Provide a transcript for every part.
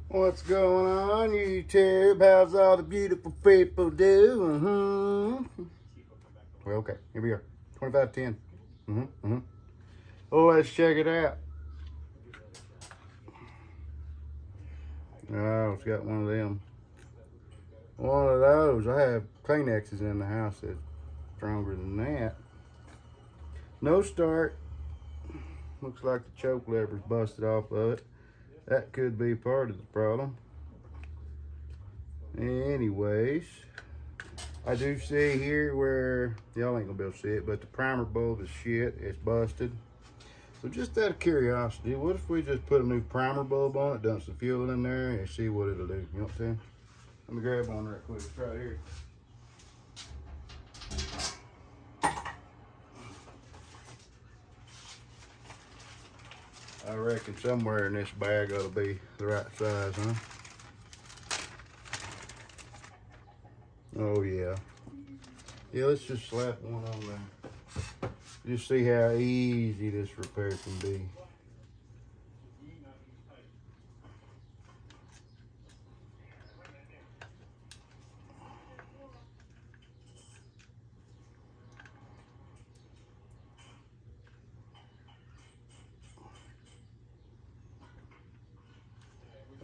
What's going on, YouTube? How's all the beautiful people do? Well, okay, here we are. 2510. Oh, let's check it out. Oh, it's got one of them. One of those. I have Kleenexes in the house that's stronger than that. No start. Looks like the choke lever's busted off of it. That could be part of the problem. Anyways, I do see here where, y'all ain't gonna be able to see it, but the primer bulb is shit, it's busted. So just out of curiosity, what if we just put a new primer bulb on it, dump some fuel in there, and see what it'll do, you know what I'm saying? Let me grab one right quick, it's right here. I reckon somewhere in this bag ought to be the right size, huh? Oh yeah. Yeah, let's just slap one on there. Just see how easy this repair can be.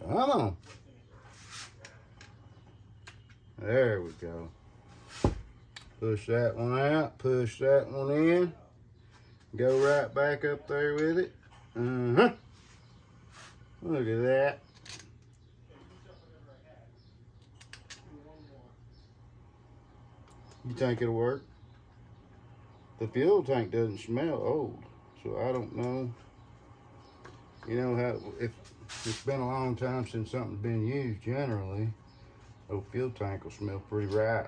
Come on. There we go. Push that one out, push that one in. Go right back up there with it. Look at that. You think it'll work? The fuel tank doesn't smell old, so I don't know. You know how, if it's been a long time since something's been used, generally, the fuel tank will smell pretty right.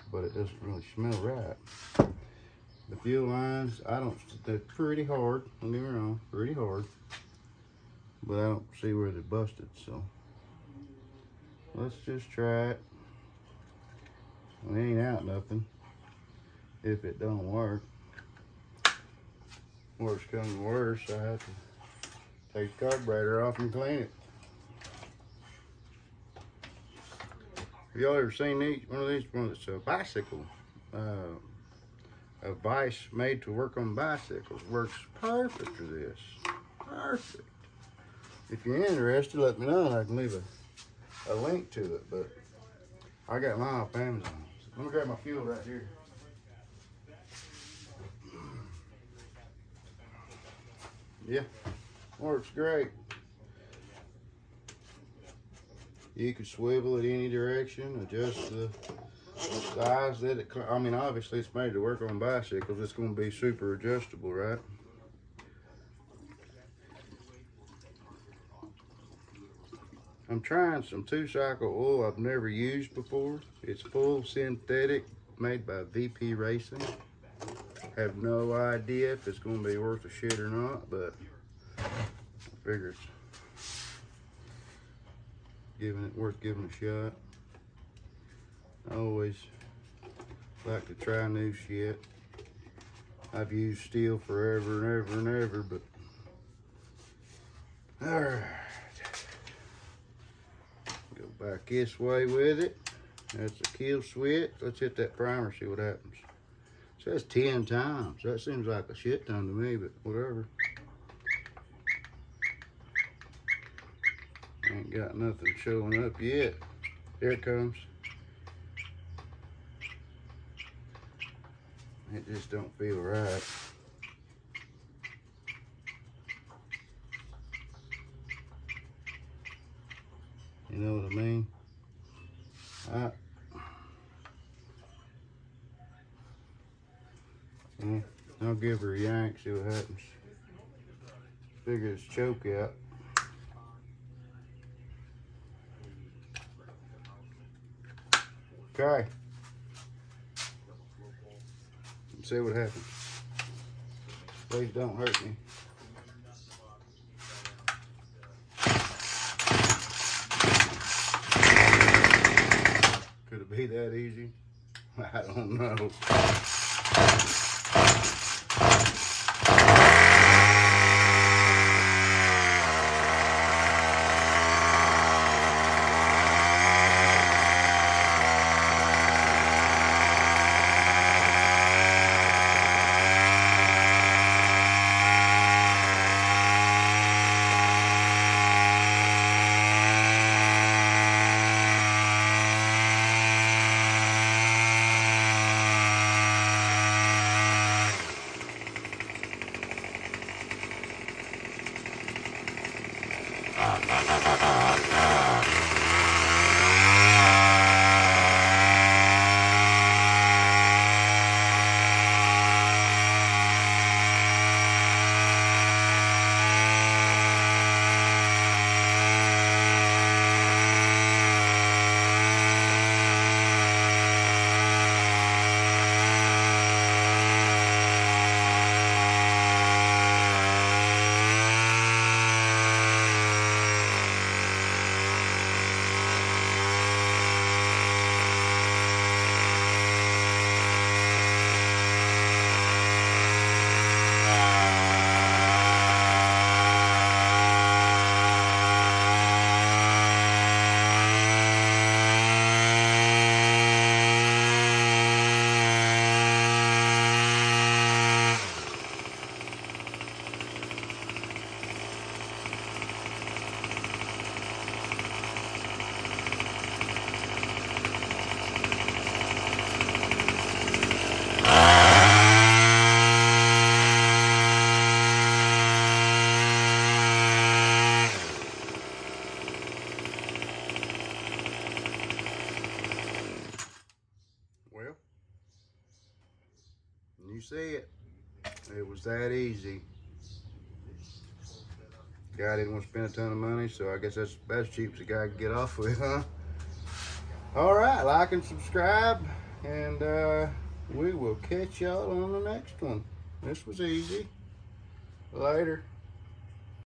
But it doesn't really smell right. The fuel lines, they're pretty hard, don't get me wrong, pretty hard. But I don't see where they're busted, so. Let's just try it. It ain't out nothing if it don't work. Worst comes to worst, I have to take the carburetor off and clean it. Have y'all ever seen these? One that's a bicycle, a vise made to work on bicycles. Works perfect for this. Perfect. If you're interested, let me know and I can leave a link to it. But I got mine off Amazon. So let me grab my fuel right here. Yeah, works great. You can swivel it any direction, adjust the size that it, I mean, obviously it's made to work on bicycles. It's going to be super adjustable, right? I'm trying some 2-cycle oil I've never used before. It's full synthetic, made by VP Racing. Have no idea if it's going to be worth a shit or not, but I figure it's worth giving a shot. I always like to try new shit. I've used steel forever and ever, but all right. Go back this way with it. That's a kill switch. Let's hit that primer, see what happens. It says 10 times. That seems like a shit ton to me, but whatever. Ain't got nothing showing up yet. There it comes. It just don't feel right. You know what I mean? I'll give her a yank, see what happens. Figure it's choke out. Okay. Let's see what happens. Please don't hurt me. Could it be that easy? I don't know. You see it. It was that easy. Guy didn't want to spend a ton of money, so I guess that's as cheap as a guy can get off with, huh? All right, like and subscribe, and we will catch y'all on the next one. This was easy. Later.